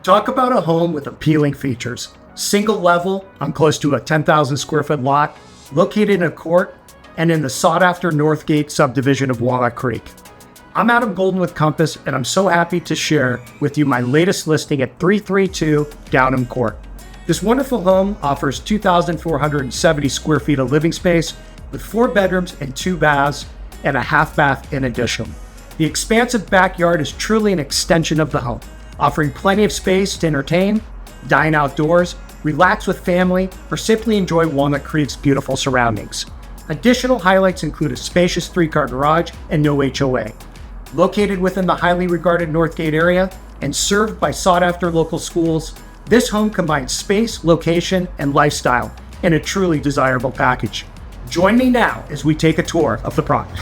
Talk about a home with appealing features. Single level on close to a 10,000 square foot lot, located in a court, and in the sought-after Northgate subdivision of Walnut Creek. I'm Adam Golden with Compass, and I'm so happy to share with you my latest listing at 332 Downham Court. This wonderful home offers 2,470 square feet of living space with 4 bedrooms and 2 baths and a half bath in addition. The expansive backyard is truly an extension of the home, offering plenty of space to entertain, dine outdoors, relax with family, or simply enjoy Walnut Creek's beautiful surroundings. Additional highlights include a spacious 3-car garage and no HOA. Located within the highly regarded Northgate area and served by sought-after local schools, this home combines space, location, and lifestyle in a truly desirable package. Join me now as we take a tour of the property.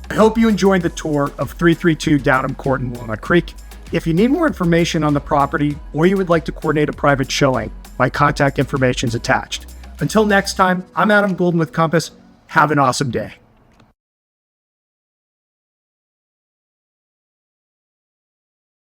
I hope you enjoyed the tour of 332 Downham Court in Walnut Creek. If you need more information on the property or you would like to coordinate a private showing, my contact information is attached. Until next time, I'm Adam Golden with Compass. Have an awesome day.